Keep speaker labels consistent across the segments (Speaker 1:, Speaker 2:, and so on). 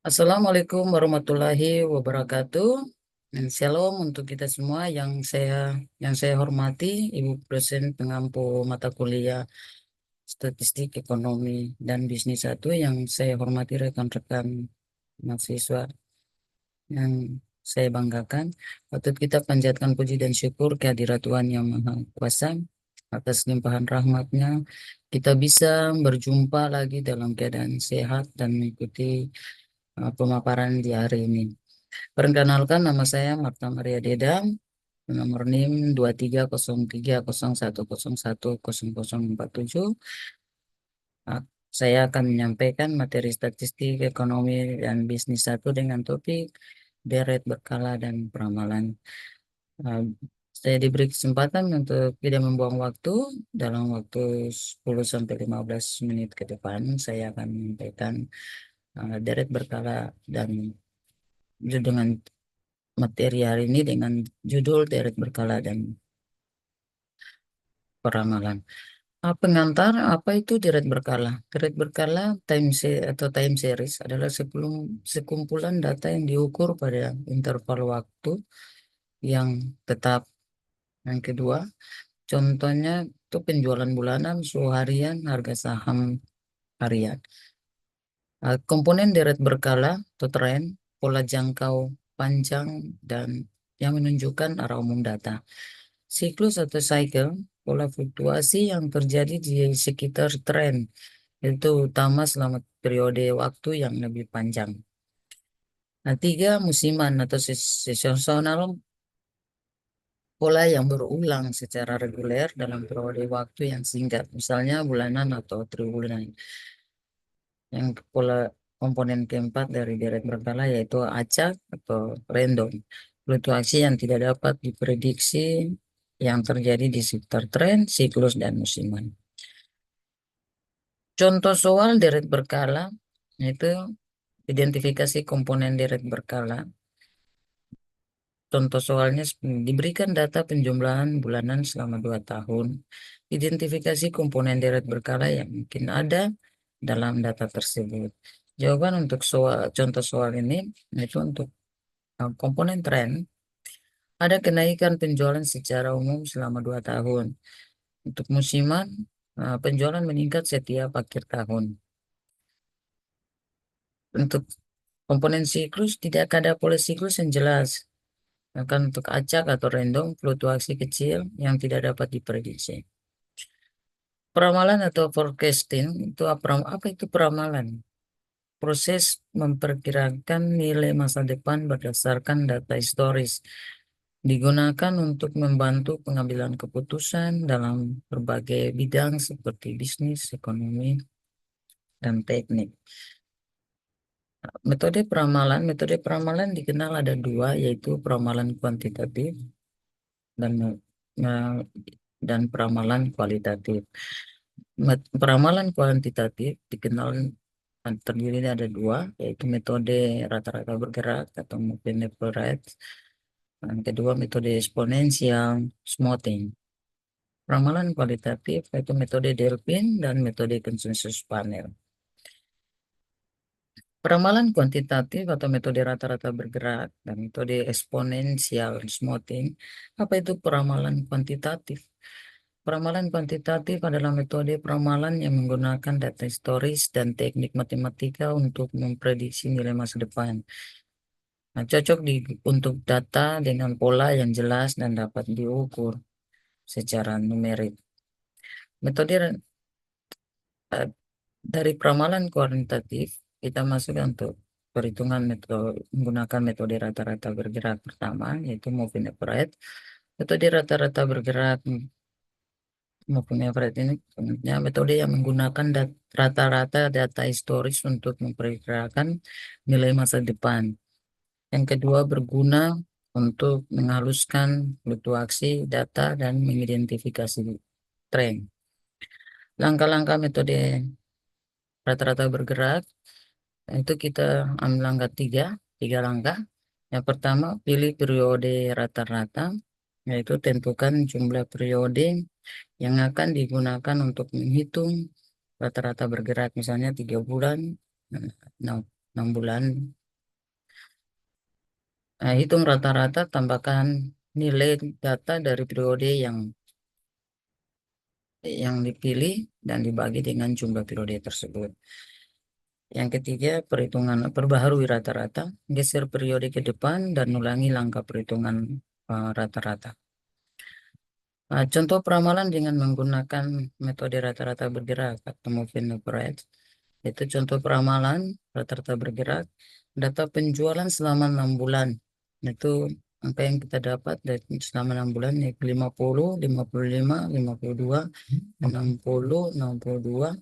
Speaker 1: Assalamualaikum warahmatullahi wabarakatuh. Dan Shalom untuk kita semua yang saya hormati Ibu dosen pengampu mata kuliah Statistik Ekonomi dan Bisnis satu, yang saya hormati rekan-rekan mahasiswa yang saya banggakan. Patut kita panjatkan puji dan syukur kehadirat Tuhan Yang Maha Kuasa atas limpahan rahmatnya. Kita bisa berjumpa lagi dalam keadaan sehat dan mengikuti pemaparan di hari ini. Perkenalkan, nama saya Marta Maria Dedam, nomor NIM 230301010047. Ah, Saya akan menyampaikan materi statistik, ekonomi, dan bisnis satu dengan topik deret berkala dan peramalan. Ah, Saya diberi kesempatan untuk tidak membuang waktu. Dalam waktu 10 sampai 15 menit ke depan, saya akan menyampaikan deret berkala dan dengan materi hari ini dengan judul deret berkala dan peramalan. Pengantar, apa itu deret berkala? Deret berkala atau time series adalah sekumpulan data yang diukur pada interval waktu yang tetap. Yang kedua, contohnya itu penjualan bulanan, suhu harian, harga saham harian. Komponen deret berkala atau tren, pola jangkau panjang dan yang menunjukkan arah umum data. Siklus atau cycle, pola fluktuasi yang terjadi di sekitar tren, itu utama selama periode waktu yang lebih panjang. Nah, tiga, musiman atau seasonal, pola yang berulang secara reguler dalam periode waktu yang singkat, misalnya bulanan atau triwulan. Yang pola komponen keempat dari deret berkala yaitu acak atau random, fluktuasi yang tidak dapat diprediksi yang terjadi di sekitar tren, siklus, dan musiman. Contoh soal deret berkala itu identifikasi komponen deret berkala. Contoh soalnya diberikan data penjumlahan bulanan selama 2 tahun. Identifikasi komponen deret berkala yang mungkin ada dalam data tersebut. Jawaban untuk contoh soal ini itu untuk komponen tren. Ada kenaikan penjualan secara umum selama 2 tahun. Untuk musiman, penjualan meningkat setiap akhir tahun. Untuk komponen siklus, tidak ada pola siklus yang jelas. Akan untuk acak atau random, fluktuasi kecil yang tidak dapat diprediksi. Peramalan atau forecasting itu apa itu peramalan? Proses memperkirakan nilai masa depan berdasarkan data historis. Digunakan untuk membantu pengambilan keputusan dalam berbagai bidang seperti bisnis, ekonomi, dan teknik. Metode peramalan dikenal ada dua, yaitu peramalan kuantitatif dan eh, peramalan kualitatif. Peramalan kuantitatif dikenal terdiri ada dua, yaitu metode rata-rata bergerak atau moving average. Yang kedua, metode eksponensial smoothing. Peramalan kualitatif yaitu metode Delphin dan metode konsensus panel. Peramalan kuantitatif atau metode rata-rata bergerak dan metode eksponensial smoothing. Apa itu peramalan kuantitatif? Peramalan kuantitatif adalah metode peramalan yang menggunakan data historis dan teknik matematika untuk memprediksi nilai masa depan. Nah, cocok untuk data dengan pola yang jelas dan dapat diukur secara numerik. Metode eh, dari peramalan kuantitatif kita masuk untuk perhitungan menggunakan metode rata-rata bergerak pertama, yaitu moving average. Metode rata-rata bergerak moving average ini sebenarnya metode yang menggunakan rata-rata data historis untuk memperkirakan nilai masa depan. Yang kedua, berguna untuk menghaluskan fluktuasi data dan mengidentifikasi tren. Langkah-langkah metode rata-rata bergerak itu kita ambil langkah tiga langkah. Yang pertama, pilih periode rata-rata, yaitu tentukan jumlah periode yang akan digunakan untuk menghitung rata-rata bergerak, misalnya 3 bulan, 6 bulan, Hitung rata-rata, tambahkan nilai data dari periode yang dipilih dan dibagi dengan jumlah periode tersebut. Yang ketiga, perhitungan perbaharui rata-rata, geser periode ke depan dan ulangi langkah perhitungan rata-rata. Contoh peramalan dengan menggunakan metode rata-rata bergerak atau moving average. Itu contoh peramalan rata-rata bergerak, data penjualan selama 6 bulan. Itu angka yang kita dapat dari selama 6 bulan, yaitu 50, 55, 52, 60, 62,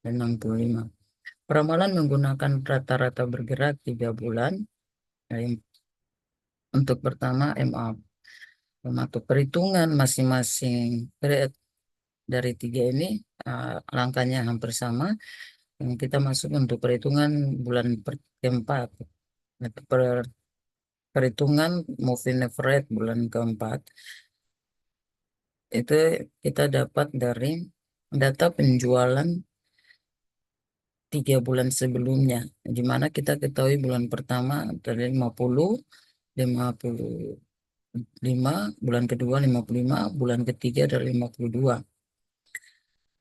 Speaker 1: dan 65. Peramalan menggunakan rata-rata bergerak 3 bulan. Nah, untuk pertama, MA. Untuk perhitungan masing-masing periode dari tiga ini, langkahnya hampir sama. Yang kita masuk untuk perhitungan bulan keempat. Perhitungan moving average bulan keempat itu kita dapat dari data penjualan 3 bulan sebelumnya, di mana kita ketahui bulan pertama dari 55, bulan kedua 55, bulan ketiga dari 52.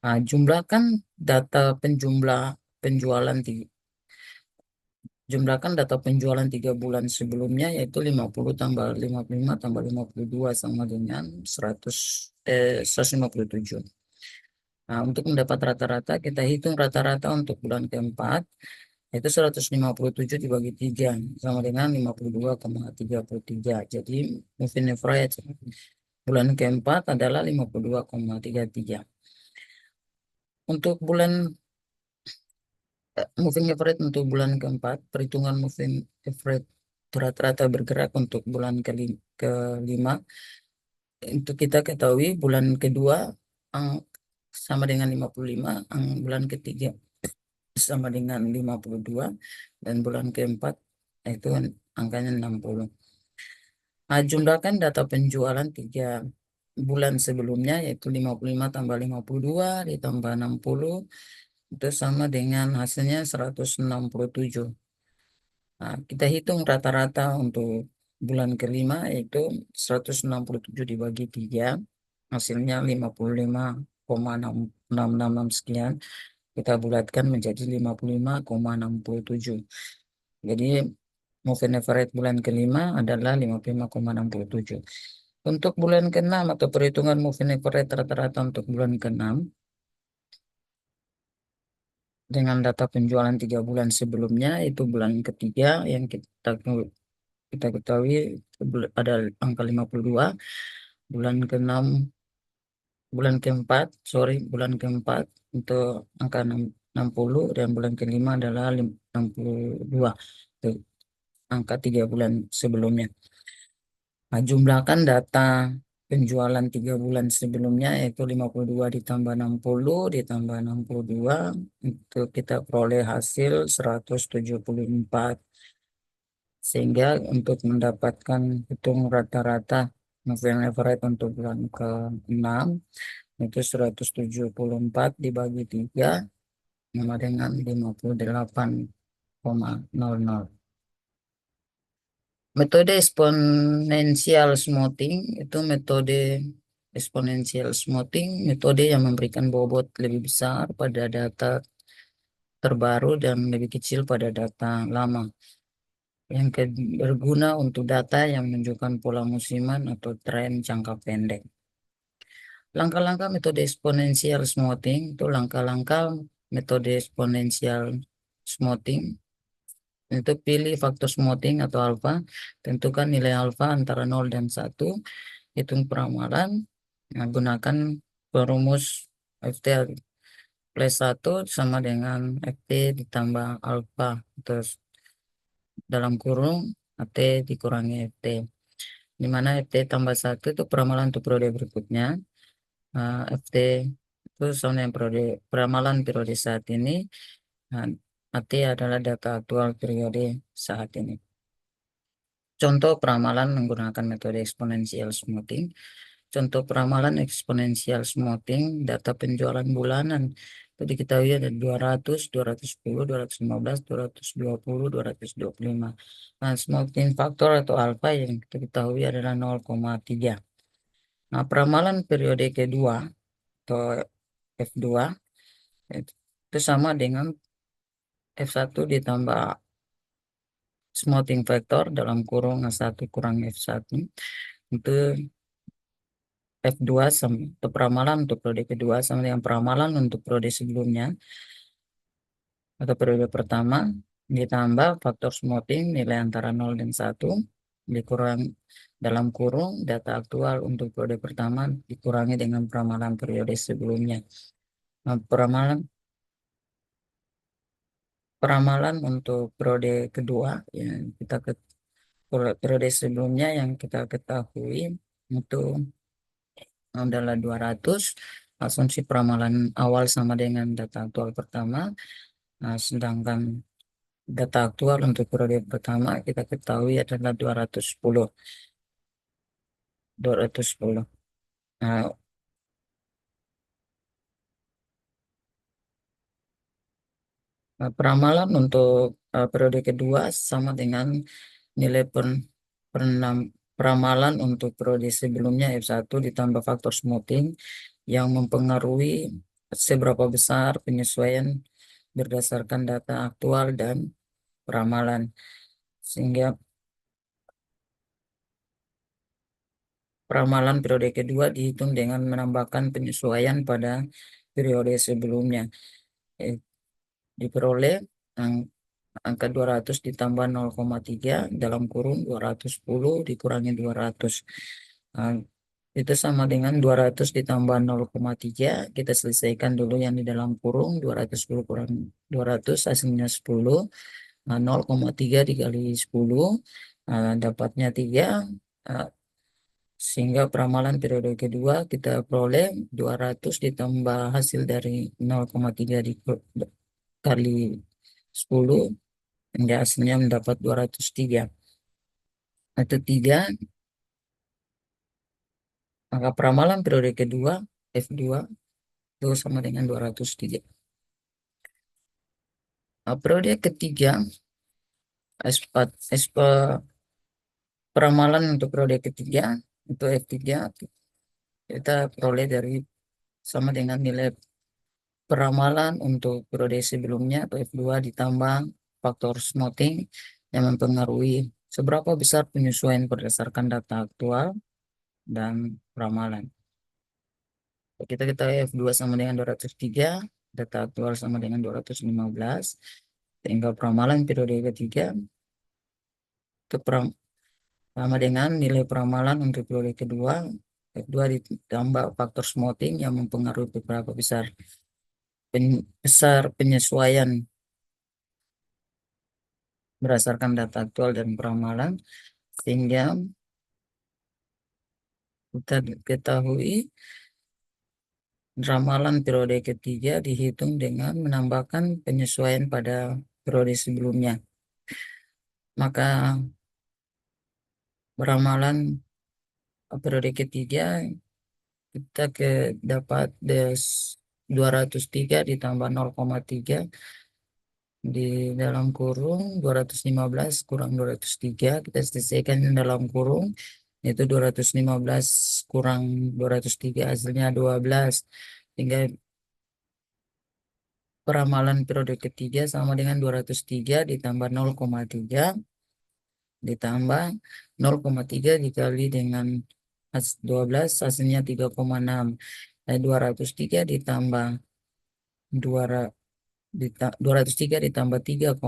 Speaker 1: Jumlahkan data penjualan jumlahkan data penjualan 3 bulan sebelumnya, yaitu 50 tambah 55 tambah 52 sama dengan 157. Untuk mendapat rata-rata, kita hitung rata-rata untuk bulan keempat, yaitu 157 dibagi 3 sama dengan 52,33. Jadi moving average bulan keempat adalah 52,33. Untuk moving average untuk bulan keempat, perhitungan moving average rata-rata bergerak untuk bulan kelima, itu kita ketahui bulan kedua sama dengan 55, bulan ketiga sama dengan 52, dan bulan keempat itu angkanya 60. Jumlahkan data penjualan 3 bulan sebelumnya, yaitu 55 tambah 52 ditambah 60, itu sama dengan hasilnya 167. Kita hitung rata-rata untuk bulan kelima, yaitu 167 dibagi 3, hasilnya 55,666 sekian. Kita bulatkan menjadi 55,67. Jadi moving average bulan kelima adalah 55,67. Untuk bulan keenam atau perhitungan moving average rata-rata untuk bulan keenam dengan data penjualan 3 bulan sebelumnya, itu bulan ketiga yang kita ketahui ada angka 52, bulan keenam bulan keempat untuk angka 60, dan bulan kelima adalah 62. Itu angka 3 bulan sebelumnya. Jumlahkan data penjualan 3 bulan sebelumnya, yaitu 52 ditambah 60 ditambah 62, itu kita peroleh hasil 174. Sehingga untuk mendapatkan hitung rata-rata moving average untuk bulan ke-6, itu 174 dibagi 3 sama dengan 58,00. Metode exponential smoothing itu metode yang memberikan bobot lebih besar pada data terbaru dan lebih kecil pada data lama, yang berguna untuk data yang menunjukkan pola musiman atau tren jangka pendek. Langkah-langkah metode exponential smoothing itu langkah-langkah metode exponential smoothing. Untuk pilih faktor smoothing atau alfa, tentukan nilai alfa antara 0 dan 1, hitung peramalan, gunakan perumus FT plus 1 sama dengan FT ditambah alfa, terus dalam kurung AT dikurangi FT, di mana FT tambah 1 itu peramalan untuk periode berikutnya. FT itu sama dengan peramalan periode saat ini. AT adalah data aktual periode saat ini. Contoh peramalan menggunakan metode exponential smoothing. Contoh peramalan exponential smoothing, data penjualan bulanan Itu diketahui ada 200, 210, 215, 220, 225. Nah, smoking factor atau alfa yang kita ketahui adalah 0,3. Nah, peramalan periode kedua atau F2 itu sama dengan F1 ditambah smoking factor dalam kurung S1 kurang F1 itu F2 sama atau peramalan untuk periode kedua sama dengan peramalan untuk periode sebelumnya atau periode pertama ditambah faktor smoking nilai antara 0 dan 1 dikurang dalam kurung data aktual untuk periode pertama dikurangi dengan peramalan periode sebelumnya. Nah, peramalan untuk periode kedua yang kita periode sebelumnya yang kita ketahui itu adalah 200. Asumsi peramalan awal sama dengan data aktual pertama. Nah, sedangkan data aktual untuk periode pertama kita ketahui adalah 210. 210. Nah, peramalan untuk periode kedua sama dengan nilai peramalan untuk periode sebelumnya F1 ditambah faktor smoothing yang mempengaruhi seberapa besar penyesuaian berdasarkan data aktual dan peramalan. Sehingga peramalan periode kedua dihitung dengan menambahkan penyesuaian pada periode sebelumnya. Diperoleh angka 200 ditambah 0,3 dalam kurung 210 dikurangi 200. Nah, itu sama dengan 200 ditambah 0,3. Kita selesaikan dulu yang di dalam kurung 210 kurang 200 hasilnya 10. Nah, 0,3 dikali 10 dapatnya 3. Sehingga peramalan periode kedua kita peroleh 200 ditambah hasil dari 0,3 dikali 10 hingga hasilnya mendapat 203. Itu 3. Maka peramalan periode kedua F2 itu sama dengan 203. Nah, periode ketiga S4, peramalan untuk periode ketiga itu F3 kita peroleh dari sama dengan nilai peramalan untuk periode sebelumnya atau F2 ditambah faktor smoothing yang mempengaruhi seberapa besar penyesuaian berdasarkan data aktual dan peramalan. Kita ketahui F2 sama dengan 203, data aktual sama dengan 215, sehingga peramalan periode ketiga itu sama dengan nilai peramalan untuk periode kedua, F2 ditambah faktor smoothing yang mempengaruhi beberapa besar penyesuaian berdasarkan data aktual dan peramalan, sehingga kita ketahui ramalan periode ketiga dihitung dengan menambahkan penyesuaian pada periode sebelumnya. Maka ramalan periode ketiga kita dapat 203 ditambah 0,3 di dalam kurung 215 kurang 203 kita selesaikan dalam kurung itu 215 kurang 203 hasilnya 12, hingga peramalan periode ketiga sama dengan 203 ditambah 0,3 ditambah 0,3 dikali dengan 12 hasilnya 3,6. 203 ditambah 203 ditambah 3,6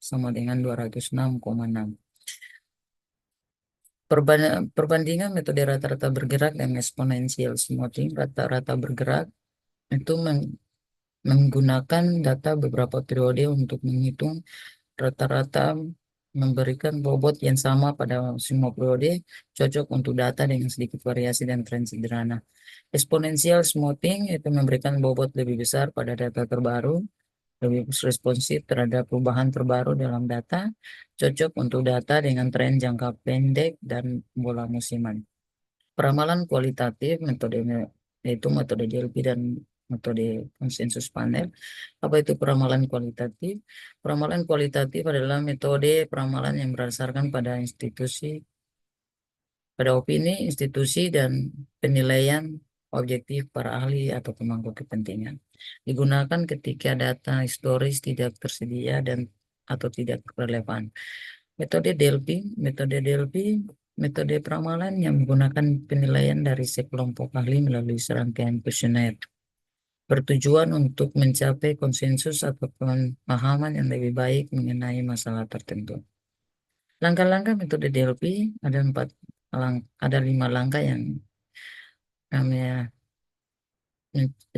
Speaker 1: sama dengan 206,6. Perbandingan metode rata-rata bergerak dan eksponensial smoothing rata-rata bergerak itu menggunakan data beberapa periode untuk menghitung rata-rata memberikan bobot yang sama pada semua periode, cocok untuk data dengan sedikit variasi dan tren sederhana. Eksponensial smoothing itu memberikan bobot lebih besar pada data terbaru, lebih responsif terhadap perubahan terbaru dalam data, cocok untuk data dengan tren jangka pendek dan bola musiman. Peramalan kualitatif metodenya yaitu metode DLP dan metode konsensus panel. Apa itu peramalan kualitatif? Peramalan kualitatif adalah metode peramalan yang berdasarkan pada pada opini, institusi, dan penilaian objektif para ahli atau pemangku kepentingan. Digunakan ketika data historis tidak tersedia dan atau tidak relevan. Metode Delphi, metode peramalan yang menggunakan penilaian dari sekelompok ahli melalui serangkaian kuesioner, bertujuan untuk mencapai konsensus atau pemahaman yang lebih baik mengenai masalah tertentu. Langkah-langkah metode Delphi ada 5 langkah yang kami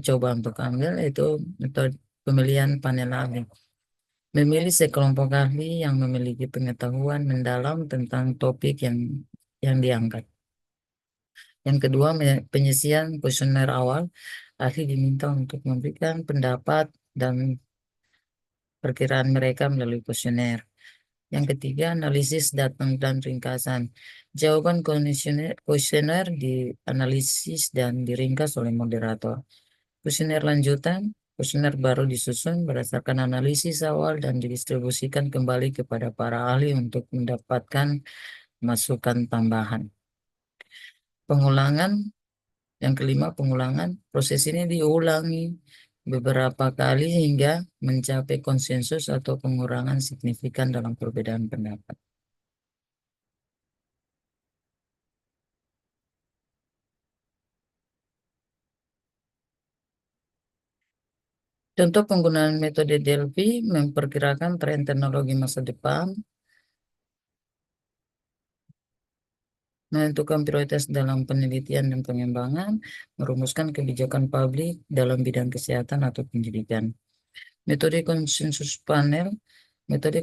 Speaker 1: coba untuk ambil, yaitu metode pemilihan panel ahli. Memilih sekelompok ahli yang memiliki pengetahuan mendalam tentang topik yang diangkat. Yang kedua, penyisian kuesioner awal. Ahli diminta untuk memberikan pendapat dan perkiraan mereka melalui kuesioner. Yang ketiga, analisis data dan ringkasan. Jawaban kuesioner dianalisis dan diringkas oleh moderator. Kuesioner lanjutan, kuesioner baru disusun berdasarkan analisis awal dan didistribusikan kembali kepada para ahli untuk mendapatkan masukan tambahan. Pengulangan, yang kelima, pengulangan. Proses ini diulangi beberapa kali hingga mencapai konsensus atau pengurangan signifikan dalam perbedaan pendapat. Contoh penggunaan metode Delphi memperkirakan tren teknologi masa depan, menentukan prioritas dalam penelitian dan pengembangan, merumuskan kebijakan publik dalam bidang kesehatan atau pendidikan. Metode konsensus panel, metode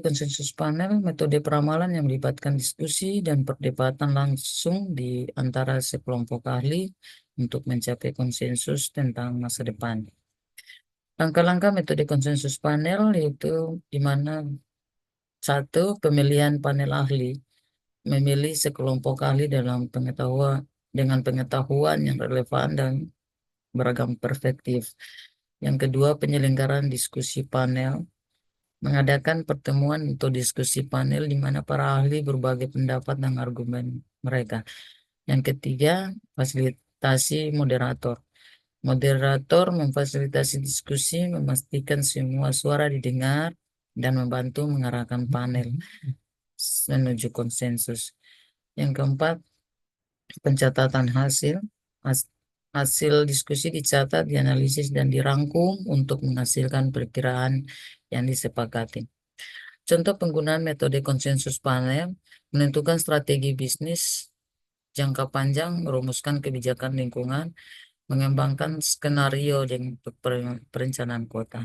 Speaker 1: peramalan yang melibatkan diskusi dan perdebatan langsung di antara sekelompok ahli untuk mencapai konsensus tentang masa depan. Langkah-langkah metode konsensus panel yaitu di mana satu, pemilihan panel ahli. Memilih sekelompok ahli dengan pengetahuan yang relevan dan beragam perspektif. Yang kedua, penyelenggaraan diskusi panel. Mengadakan pertemuan untuk diskusi panel di mana para ahli berbagai pendapat dan argumen mereka. Yang ketiga, fasilitasi moderator. Moderator memfasilitasi diskusi, memastikan semua suara didengar, dan membantu mengarahkan panel menuju konsensus. Yang keempat, pencatatan hasil. Hasil diskusi dicatat, dianalisis, dan dirangkum untuk menghasilkan perkiraan yang disepakati. Contoh penggunaan metode konsensus panel: menentukan strategi bisnis jangka panjang, merumuskan kebijakan lingkungan, mengembangkan skenario untuk perencanaan kota.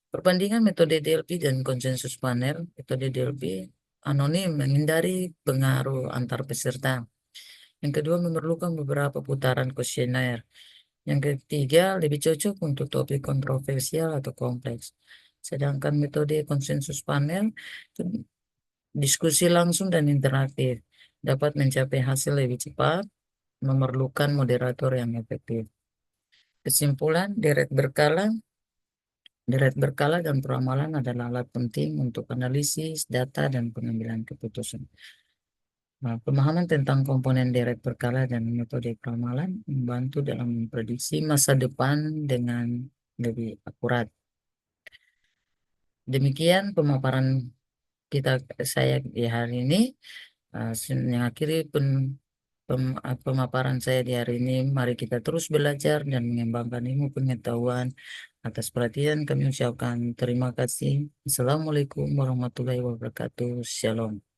Speaker 1: Perbandingan metode Delphi dan konsensus panel. Metode Delphi anonim, menghindari pengaruh antar peserta. Yang kedua, memerlukan beberapa putaran kuesioner. Yang ketiga, lebih cocok untuk topik kontroversial atau kompleks. Sedangkan metode konsensus panel itu diskusi langsung dan interaktif, dapat mencapai hasil lebih cepat, memerlukan moderator yang efektif. Kesimpulan, deret berkala dan peramalan adalah alat penting untuk analisis data dan pengambilan keputusan. Nah, pemahaman tentang komponen deret berkala dan metode peramalan membantu dalam memprediksi masa depan dengan lebih akurat. Demikian pemaparan saya di hari ini. Mengakhiri pemaparan saya di hari ini. Mari kita terus belajar dan mengembangkan ilmu pengetahuan. Atas perhatian kami ucapkan terima kasih. Assalamualaikum warahmatullahi wabarakatuh. Shalom.